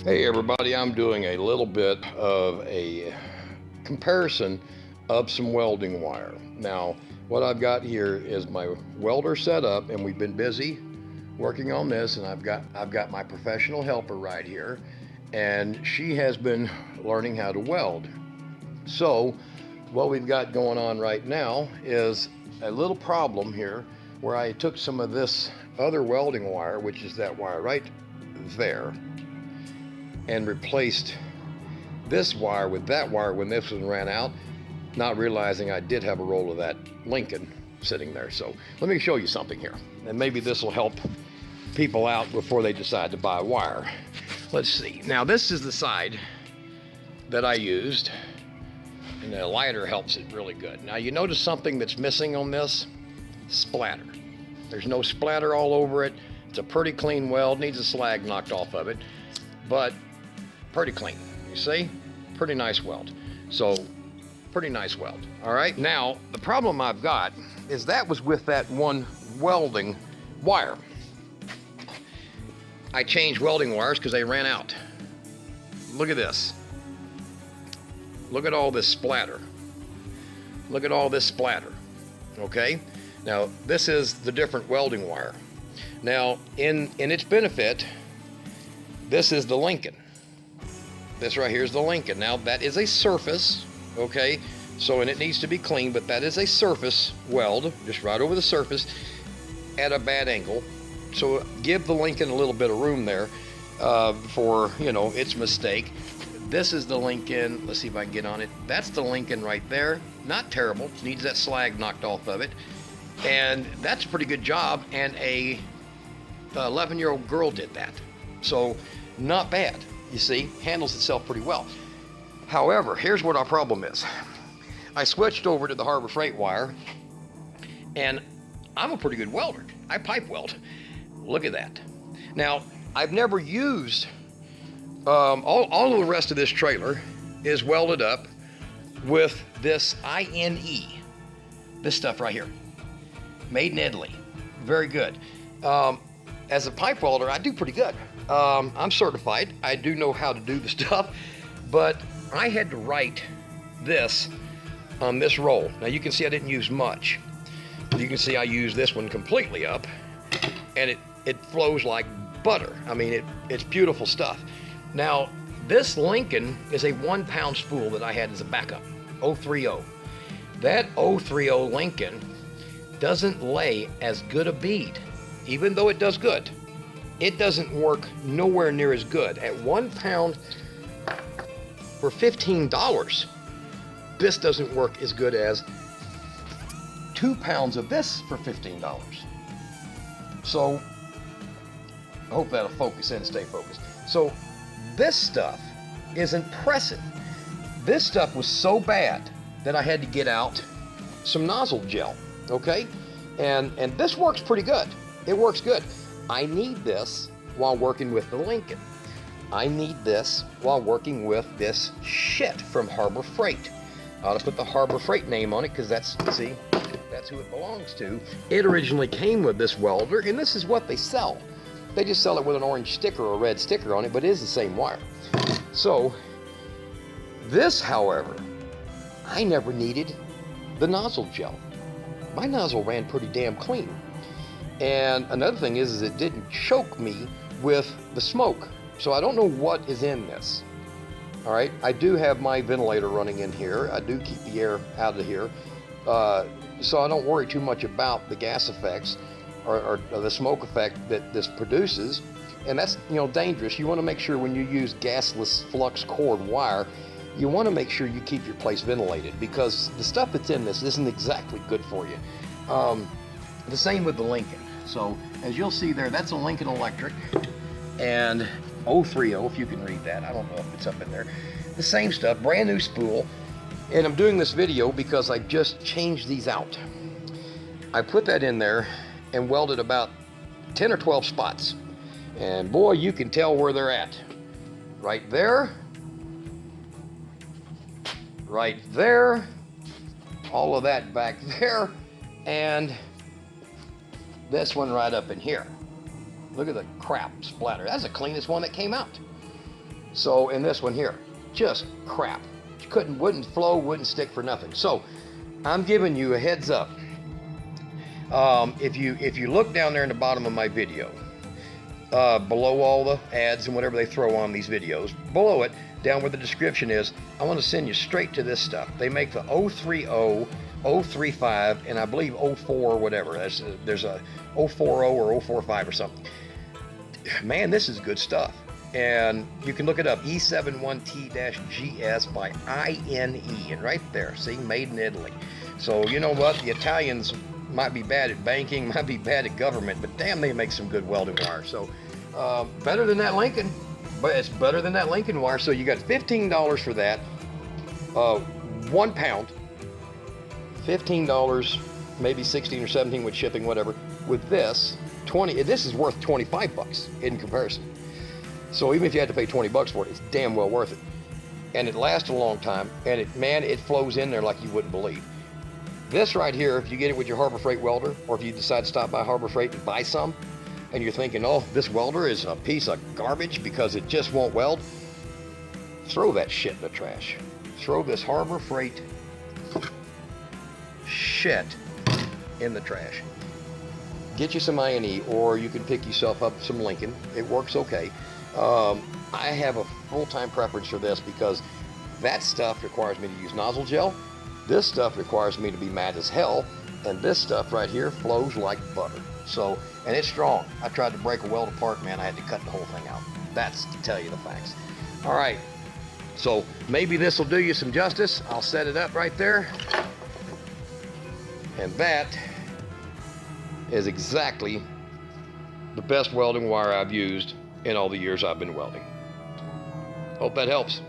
Hey everybody, I'm doing a little bit of a comparison of some welding wire. Now, what I've got here is my welder set up, and we've been busy working on this, and I've got my professional helper right here, and she has been learning how to weld. So, what we've got going on right now is a little problem here where I took some of this other welding wire, which is that wire right there, and replaced this wire with that wire when this one ran out, not realizing I did have a roll of that Lincoln sitting there. So let me show you something here, and maybe this will help people out before they decide to buy wire. Let's see. Now this is the side that I used, and the lighter helps it really good. Now you notice something that's missing on this? Splatter. There's no splatter all over it. It's a pretty clean weld, needs a slag knocked off of it, but pretty clean. You see? Pretty nice weld. So, pretty nice weld. All right, now the problem I've got is that was with that one welding wire. I changed welding wires because they ran out. Look at this. Look at all this splatter. Look at all this splatter. Okay? Now, this is the different welding wire. Now, in its benefit, this is the Lincoln. This right here is the Lincoln. Now, that is a surface, okay? So, and it needs to be clean, but that is a surface weld, just right over the surface at a bad angle. So, give the Lincoln a little bit of room there for, you know, its mistake. This is the Lincoln. Let's see if I can get on it. That's the Lincoln right there. Not terrible. Needs that slag knocked off of it. And that's a pretty good job, and a 11-year-old girl did that. So, not bad. You see, handles itself pretty well. However, here's what our problem is. I switched over to the Harbor Freight wire, and I'm a pretty good welder. I pipe weld. Look at that. Now, I've never used, all of the rest of this trailer is welded up with this INE, this stuff right here. Made in Italy. Very good. As a pipe welder, I do pretty good. I'm certified. I do know how to do the stuff, but I had to write this on this roll. Now you can see I didn't use much. You can see I used this one completely up, and it flows like butter. I mean, it's beautiful stuff. Now, this Lincoln is a 1-pound spool that I had as a backup, 030. That 030 Lincoln doesn't lay as good a bead, even though it does good. It doesn't work nowhere near as good. At 1 pound for $15, this doesn't work as good as 2 pounds of this for $15. So, I hope that'll focus in, stay focused. So, this stuff is impressive. This stuff was so bad that I had to get out some nozzle gel, okay? And this works pretty good. It works good. I need this while working with the Lincoln. I need this while working with this shit from Harbor Freight. I ought to put the Harbor Freight name on it because that's who it belongs to. It originally came with this welder, and this is what they sell. They just sell it with an orange sticker or a red sticker on it, but it is the same wire. So, this, however, I never needed the nozzle gel. My nozzle ran pretty damn clean. And another thing is it didn't choke me with the smoke. So I don't know what is in this. All right, I do have my ventilator running in here. I do keep the air out of here. So I don't worry too much about the gas effects or the smoke effect that this produces. And that's, you know, dangerous. You want to make sure when you use gasless flux cord wire, you want to make sure you keep your place ventilated, because the stuff that's in this isn't exactly good for you. The same with the Lincoln. So as you'll see there, that's a Lincoln Electric, and 030, if you can read that. I don't know if it's up in there. The same stuff, brand new spool. And I'm doing this video because I just changed these out. I put that in there and welded about 10 or 12 spots. And boy, you can tell where they're at. Right there. Right there. All of that back there. And this one right up in here. Look at the crap splatter. That's the cleanest one that came out. So in this one here, just crap. Wouldn't flow, wouldn't stick for nothing. So I'm giving you a heads up. If you look down there in the bottom of my video, below all the ads and whatever they throw on these videos, below it, down where the description is, I want to send you straight to this stuff. They make the 030, 035, and I believe 04 or whatever. There's a 040 or 045 or something. Man, this is good stuff. And you can look it up, E71T-GS by INE, and right there, see, made in Italy. So you know what, the Italians might be bad at banking, might be bad at government, but damn, they make some good welding wire. So better than that Lincoln, but it's better than that Lincoln wire. So you got $15 for that, 1 pound, $15, maybe 16 or 17 with shipping, whatever. With this, this is worth 25 bucks in comparison. So even if you had to pay 20 bucks for it, it's damn well worth it. And it lasts a long time, and it flows in there like you wouldn't believe. This right here, if you get it with your Harbor Freight welder, or if you decide to stop by Harbor Freight and buy some, and you're thinking, oh, this welder is a piece of garbage because it just won't weld, throw that shit in the trash. Throw this Harbor Freight shit in the trash. Get you some INE, or you can pick yourself up some Lincoln. It works okay. I have a full-time preference for this because that stuff requires me to use nozzle gel. This stuff requires me to be mad as hell, and this stuff right here flows like butter. So, and it's strong. I tried to break a weld apart, man. I had to cut the whole thing out. That's to tell you the facts. All right, so maybe this will do you some justice. I'll set it up right there, and that is exactly the best welding wire I've used in all the years I've been welding. Hope that helps.